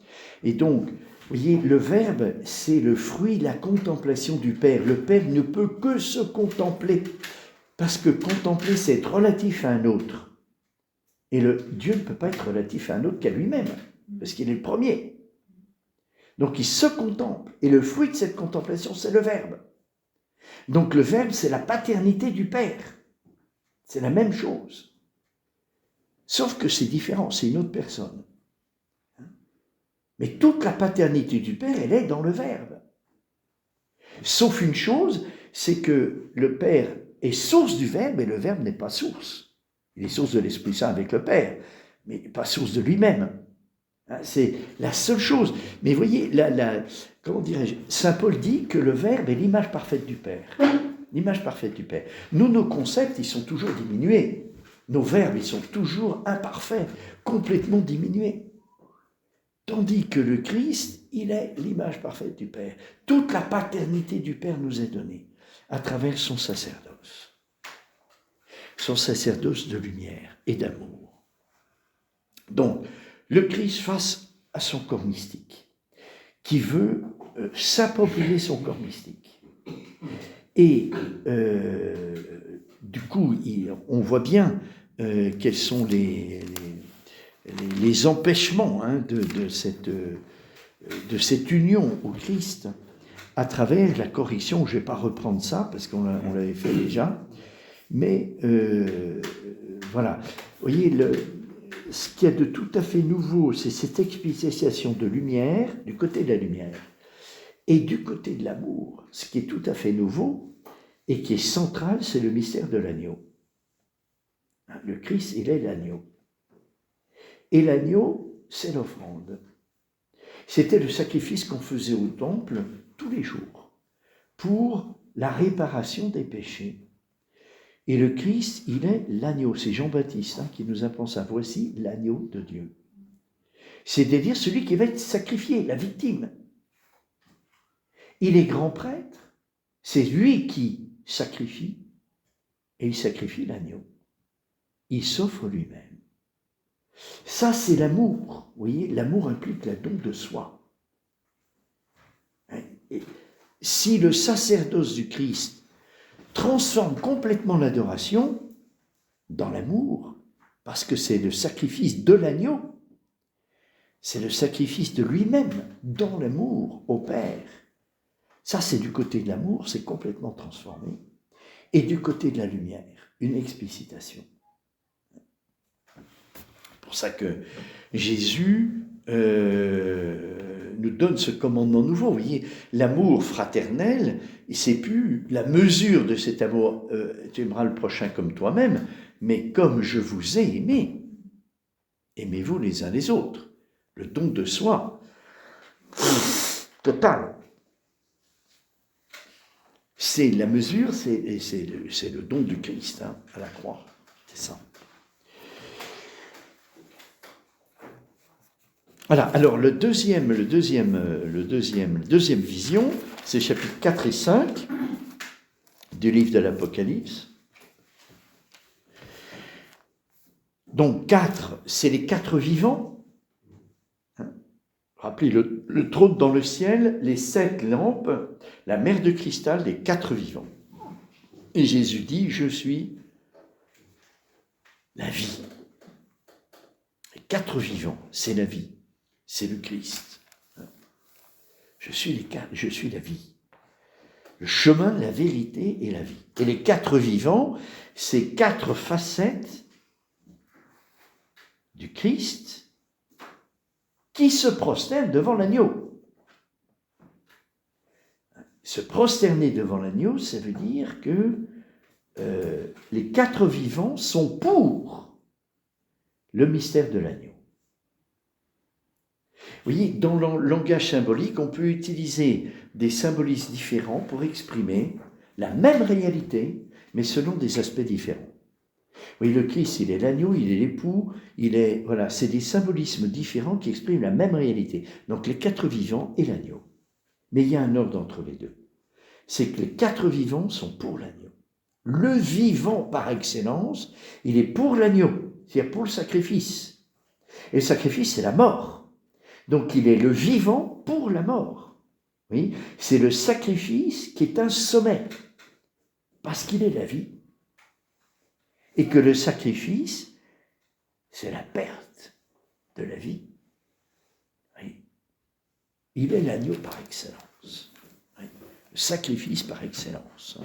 Et donc, vous voyez, le Verbe, c'est le fruit de la contemplation du Père. Le Père ne peut que se contempler, parce que contempler, c'est être relatif à un autre. Et Dieu ne peut pas être relatif à un autre qu'à lui-même, parce qu'il est le premier. Donc il se contemple, et le fruit de cette contemplation, c'est le Verbe. Donc le Verbe, c'est la paternité du Père. C'est la même chose. Sauf que c'est différent, c'est une autre personne. Mais toute la paternité du Père, elle est dans le Verbe. Sauf une chose, c'est que le Père est source du Verbe, et le Verbe n'est pas source. Il est source de l'Esprit Saint avec le Père, mais pas source de lui-même. C'est la seule chose. Mais vous voyez, comment dirais-je, Saint Paul dit que le Verbe est l'image parfaite du Père. L'image parfaite du Père. Nous, nos concepts, ils sont toujours diminués. Nos verbes, ils sont toujours imparfaits, complètement diminués. Tandis que le Christ, il est l'image parfaite du Père. Toute la paternité du Père nous est donnée à travers son sacerdoce. Son sacerdoce de lumière et d'amour. Donc, le Christ face à son corps mystique, qui veut s'approprier son corps mystique. Et du coup, on voit bien quels sont les empêchements de cette union au Christ à travers la correction. Je ne vais pas reprendre ça parce qu'on l'avait fait déjà, mais voilà. Vous voyez, ce qu'il y a de tout à fait nouveau, c'est cette explicitation de lumière, du côté de la lumière, et du côté de l'amour. Ce qui est tout à fait nouveau et qui est central, c'est le mystère de l'agneau. Le Christ, il est l'agneau. Et l'agneau, c'est l'offrande. C'était le sacrifice qu'on faisait au temple tous les jours pour la réparation des péchés. Et le Christ, il est l'agneau. C'est Jean-Baptiste qui nous apprend ça. Voici l'agneau de Dieu. C'est-à-dire celui qui va être sacrifié, la victime. Il est grand prêtre. C'est lui qui sacrifie, et il sacrifie l'agneau. Il s'offre lui-même. Ça, c'est l'amour. Vous voyez, l'amour implique la don de soi. Et si le sacerdoce du Christ transforme complètement l'adoration dans l'amour, parce que c'est le sacrifice de l'agneau, c'est le sacrifice de lui-même dans l'amour au Père. Ça, c'est du côté de l'amour, c'est complètement transformé. Et du côté de la lumière, une explicitation. C'est pour ça que Jésus nous donne ce commandement nouveau. Vous voyez, l'amour fraternel, c'est plus la mesure de cet amour. Tu aimeras le prochain comme toi-même, mais comme je vous ai aimé, aimez-vous les uns les autres. Le don de soi, total. C'est la mesure, c'est le don du Christ à la croix. C'est ça. Voilà, alors le deuxième vision, c'est chapitres 4 et 5 du livre de l'Apocalypse. Donc 4, c'est les 4 vivants. Rappelez, le trône dans le ciel, les 7 lampes, la mer de cristal, les 4 vivants. Et Jésus dit, je suis la vie. Les 4 vivants, c'est la vie. C'est le Christ. Je suis la vie. Le chemin, la vérité et la vie. Et les 4 vivants, c'est 4 facettes du Christ qui se prosternent devant l'agneau. Se prosterner devant l'agneau, ça veut dire que les 4 vivants sont pour le mystère de l'agneau. Vous voyez, dans le langage symbolique, on peut utiliser des symbolismes différents pour exprimer la même réalité, mais selon des aspects différents. Oui, le Christ, il est l'agneau, il est l'époux, voilà, c'est des symbolismes différents qui expriment la même réalité. Donc les 4 vivants et l'agneau. Mais il y a un ordre entre les deux. C'est que les 4 vivants sont pour l'agneau. Le vivant par excellence, il est pour l'agneau, c'est-à-dire pour le sacrifice. Et le sacrifice, c'est la mort. Donc il est le vivant pour la mort. Oui, c'est le sacrifice qui est un sommet, parce qu'il est la vie. Et que le sacrifice, c'est la perte de la vie. Oui. Il est l'agneau par excellence. Oui. Le sacrifice par excellence.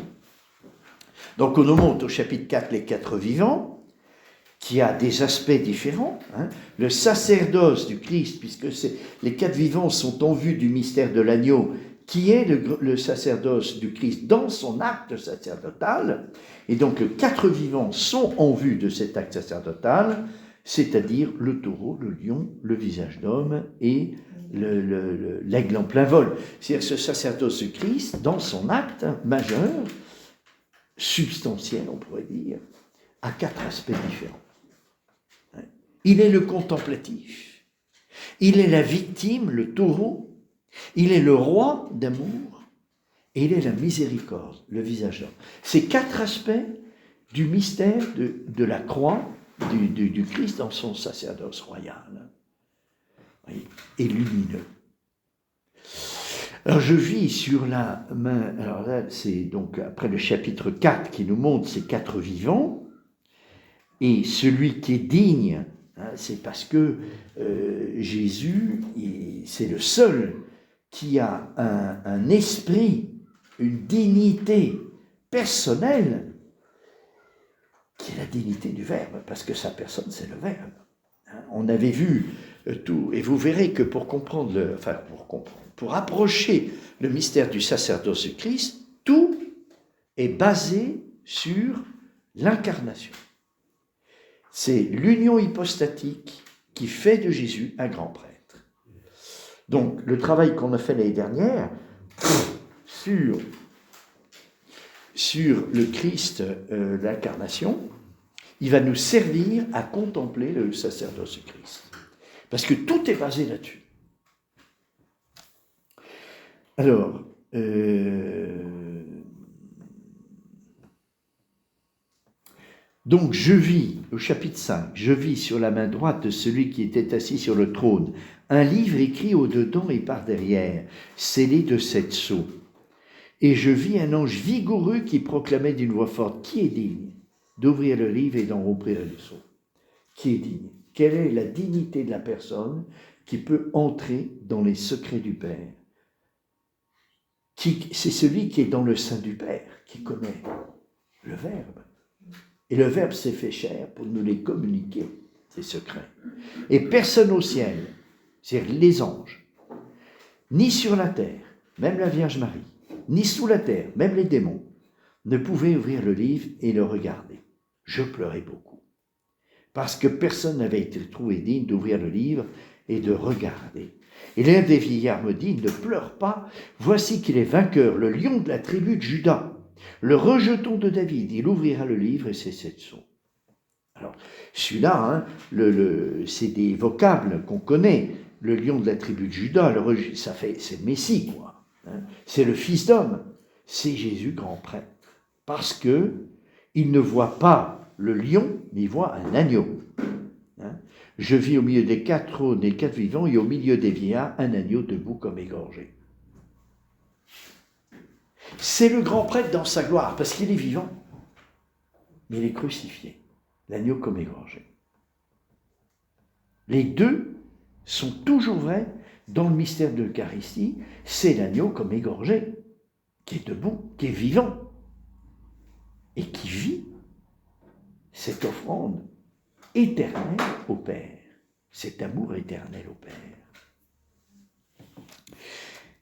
Donc on nous montre au chapitre 4 les 4 vivants, qui a des aspects différents. Le sacerdoce du Christ, puisque les 4 vivants sont en vue du mystère de l'agneau, qui est le sacerdoce du Christ dans son acte sacerdotal. Et donc les 4 vivants sont en vue de cet acte sacerdotal, c'est-à-dire le taureau, le lion, le visage d'homme et l'aigle en plein vol. C'est-à-dire ce sacerdoce du Christ, dans son acte majeur, substantiel, on pourrait dire, a 4 aspects différents. Il est le contemplatif, il est la victime, le taureau, il est le roi d'amour, et il est la miséricorde, le visage d'homme. Ces 4 aspects du mystère de la croix du Christ dans son sacerdoce royal, et lumineux. Alors je vis sur la main, alors là c'est donc après le chapitre 4 qui nous montre ces 4 vivants, et celui qui est digne, hein, c'est parce que Jésus, c'est le seul qui a un esprit, une dignité personnelle, qui est la dignité du Verbe, parce que sa personne c'est le Verbe. Hein, on avait vu tout, et vous verrez que pour comprendre, pour approcher le mystère du sacerdoce du Christ, tout est basé sur l'incarnation. C'est l'union hypostatique qui fait de Jésus un grand prêtre. Donc, le travail qu'on a fait l'année dernière sur le Christ, l'incarnation, il va nous servir à contempler le sacerdoce du Christ. Parce que tout est basé là-dessus. Alors, donc je vis, au chapitre 5, je vis sur la main droite de celui qui était assis sur le trône, un livre écrit au-dedans et par derrière, scellé de 7 sceaux. Et je vis un ange vigoureux qui proclamait d'une voix forte, qui est digne d'ouvrir le livre et d'en rompre le sceau? Qui est digne? Quelle est la dignité de la personne qui peut entrer dans les secrets du Père? C'est celui qui est dans le sein du Père, qui connaît le Verbe. Et le Verbe s'est fait chair pour nous les communiquer, ces secrets. Et personne au ciel, c'est-à-dire les anges, ni sur la terre, même la Vierge Marie, ni sous la terre, même les démons, ne pouvaient ouvrir le livre et le regarder. Je pleurais beaucoup, parce que personne n'avait été trouvé digne d'ouvrir le livre et de regarder. Et l'un des vieillards me dit, ne pleure pas, voici qu'il est vainqueur, le lion de la tribu de Juda, le rejeton de David, il ouvrira le livre et ses 7 sceaux. Alors, celui-là, hein, c'est des vocables qu'on connaît, le lion de la tribu de Juda, c'est le Messie, quoi. Hein, c'est le Fils d'homme, c'est Jésus grand prêtre, parce que il ne voit pas le lion, mais il voit un agneau. Hein. Je vis au milieu des 4 trônes, des 4 vivants, et au milieu des vieillards, un agneau debout comme égorgé. C'est le grand prêtre dans sa gloire, parce qu'il est vivant, mais il est crucifié, l'agneau comme égorgé. Les deux sont toujours vrais dans le mystère de l'Eucharistie, c'est l'agneau comme égorgé, qui est debout, qui est vivant, et qui vit cette offrande éternelle au Père, cet amour éternel au Père.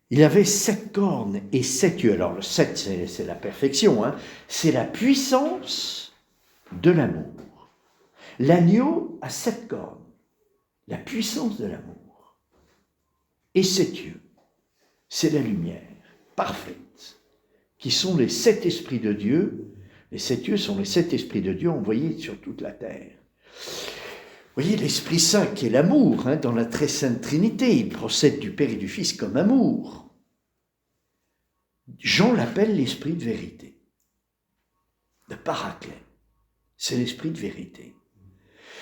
Il avait 7 cornes et 7 yeux. Alors le 7, c'est la perfection, hein. C'est la puissance de l'amour. L'agneau a 7 cornes, la puissance de l'amour. Et 7 yeux, c'est la lumière parfaite, qui sont les 7 esprits de Dieu. Les 7 yeux sont les 7 esprits de Dieu envoyés sur toute la terre. Vous voyez, l'Esprit Saint qui est l'amour, hein, dans la très sainte Trinité, il procède du Père et du Fils comme amour. Jean l'appelle l'Esprit de vérité, le Paraclet, c'est l'Esprit de vérité.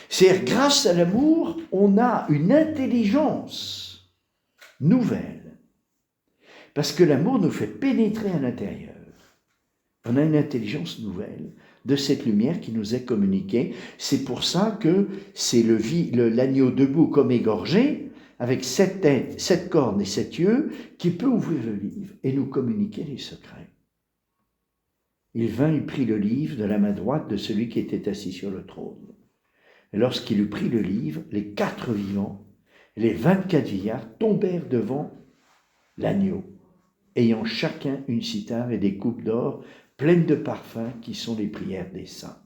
C'est-à-dire, grâce à l'amour, on a une intelligence nouvelle, parce que l'amour nous fait pénétrer à l'intérieur. On a une intelligence nouvelle de cette lumière qui nous est communiquée. C'est pour ça que c'est l'agneau debout comme égorgé, avec 7 têtes, 7 cornes et 7 yeux, qui peut ouvrir le livre et nous communiquer les secrets. Il vint et prit le livre de la main droite de celui qui était assis sur le trône. Et lorsqu'il eut pris le livre, les 4 vivants, les 24 vieillards tombèrent devant l'agneau, ayant chacun une cithare et des coupes d'or pleines de parfums qui sont les prières des saints.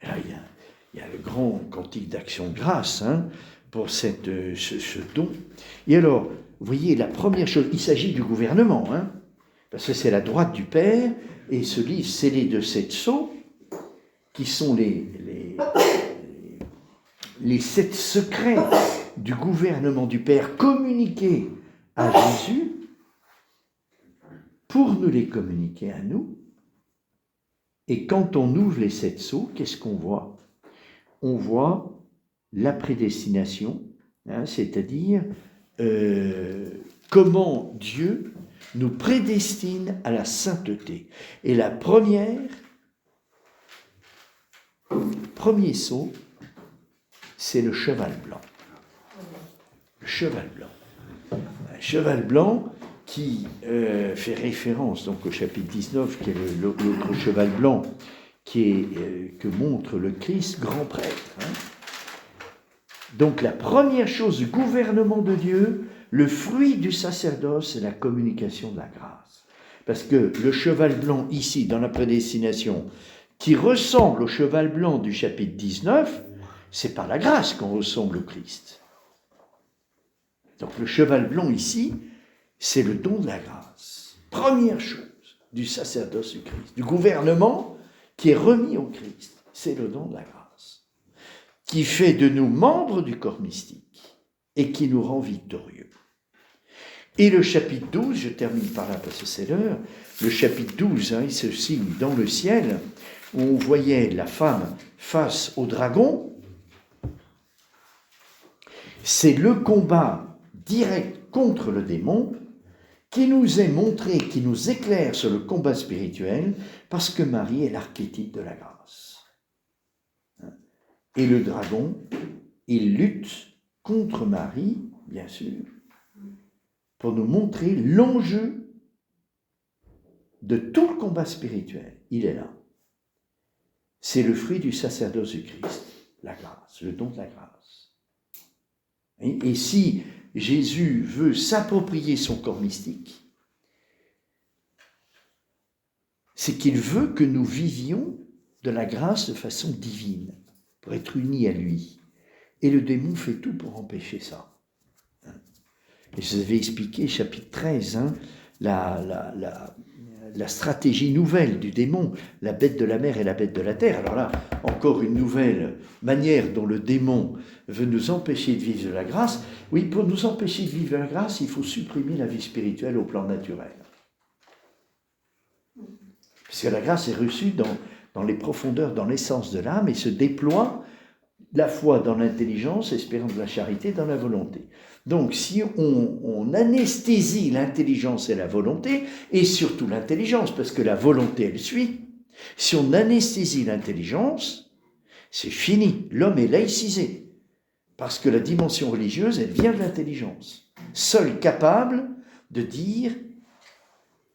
Et là, il y a le grand cantique d'action de grâce, hein, pour ce don. Et alors, vous voyez, la première chose, il s'agit du gouvernement, hein, parce que c'est la droite du Père, et ce livre scellé de 7 sceaux, qui sont les 7 secrets du gouvernement du Père communiqués à Jésus, pour nous les communiquer à nous. Et quand on ouvre les 7 sceaux, qu'est-ce qu'on voit? On voit la prédestination, hein, c'est-à-dire comment Dieu nous prédestine à la sainteté. Et la premier saut, c'est le cheval blanc. Le cheval blanc. Un cheval blanc qui fait référence donc au chapitre 19, qui est l'autre cheval blanc, que montre le Christ, grand prêtre. Donc la première chose, le gouvernement de Dieu, le fruit du sacerdoce, c'est la communication de la grâce. Parce que le cheval blanc ici, dans la prédestination, qui ressemble au cheval blanc du chapitre 19, c'est par la grâce qu'on ressemble au Christ. Donc le cheval blanc ici, c'est le don de la grâce. Première chose du sacerdoce du Christ, du gouvernement qui est remis au Christ, c'est le don de la grâce, qui fait de nous membres du corps mystique et qui nous rend victorieux. Et le chapitre 12, je termine par là parce que c'est l'heure, le chapitre 12, il se signe dans le ciel, où on voyait la femme face au dragon. C'est le combat direct contre le démon qui nous est montré, qui nous éclaire sur le combat spirituel, parce que Marie est l'archétype de la grâce. Et le dragon, il lutte contre Marie, bien sûr, pour nous montrer l'enjeu de tout le combat spirituel. Il est là. C'est le fruit du sacerdoce du Christ, la grâce, le don de la grâce. Et si Jésus veut s'approprier son corps mystique, c'est qu'il veut que nous vivions de la grâce de façon divine, pour être unis à lui. Et le démon fait tout pour empêcher ça. Et je vous avais expliqué, chapitre 13, la stratégie nouvelle du démon, la bête de la mer et la bête de la terre. Alors là, encore une nouvelle manière dont le démon veut nous empêcher de vivre de la grâce. Oui, pour nous empêcher de vivre de la grâce, il faut supprimer la vie spirituelle au plan naturel. Parce que la grâce est reçue dans les profondeurs, dans l'essence de l'âme, et se déploie la foi dans l'intelligence, espérance de la charité, dans la volonté. Donc, si on anesthésie l'intelligence et la volonté, et surtout l'intelligence, parce que la volonté, elle suit, si on anesthésie l'intelligence, c'est fini. L'homme est laïcisé, parce que la dimension religieuse, elle vient de l'intelligence. Seul capable de dire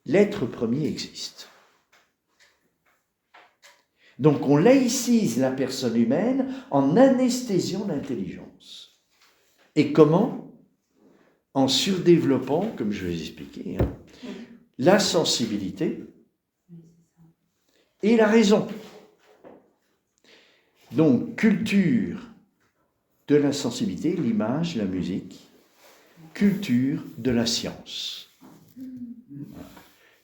l'être premier existe. Donc, on laïcise la personne humaine en anesthésiant l'intelligence. Et comment ? En surdéveloppant, comme je vais expliquer, la sensibilité et la raison. Donc, culture de la sensibilité, l'image, la musique, culture de la science.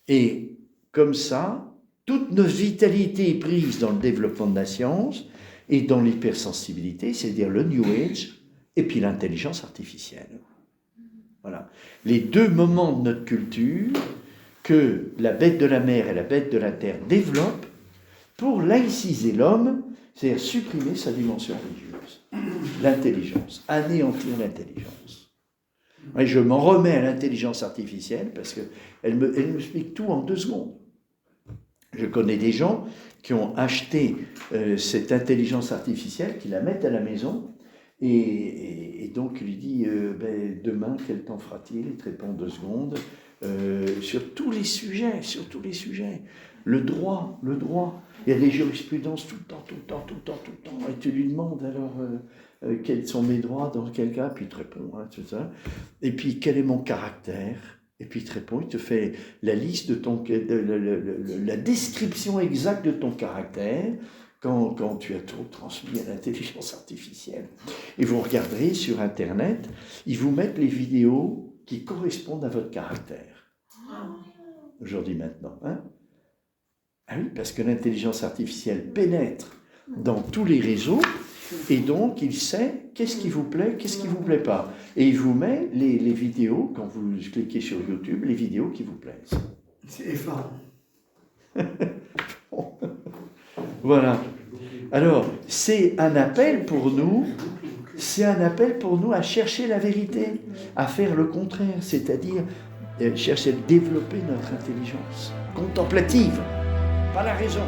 Et comme ça, toute notre vitalité est prise dans le développement de la science et dans l'hypersensibilité, c'est-à-dire le New Age, et puis l'intelligence artificielle. Voilà. Les deux moments de notre culture que la bête de la mer et la bête de la terre développent pour laïciser l'homme, c'est-à-dire supprimer sa dimension religieuse, l'intelligence, anéantir l'intelligence. Et je m'en remets à l'intelligence artificielle parce qu'elle me explique tout en 2 secondes. Je connais des gens qui ont acheté cette intelligence artificielle, qui la mettent à la maison, et donc il lui dit demain, quel temps fera-t-il ? Il te répond en 2 secondes, sur tous les sujets. Le droit. Il y a des jurisprudences tout le temps. Et tu lui demandes alors quels sont mes droits, dans quel cas, puis il te répond, tout ça. Et puis quel est mon caractère ? Et puis il te répond, il te fait la liste de la description exacte de ton caractère quand tu as tout transmis à l'intelligence artificielle. Et vous regarderez sur Internet, ils vous mettent les vidéos qui correspondent à votre caractère. Aujourd'hui, maintenant. Ah oui, parce que l'intelligence artificielle pénètre dans tous les réseaux, et donc il sait qu'est-ce qui vous plaît, qu'est-ce qui ne vous plaît pas. Et il vous met les vidéos, quand vous cliquez sur YouTube, les vidéos qui vous plaisent. C'est effarant. Voilà. Alors, c'est un appel pour nous c'est un appel pour nous à chercher la vérité, à faire le contraire, c'est-à-dire chercher à développer notre intelligence contemplative, pas la raison.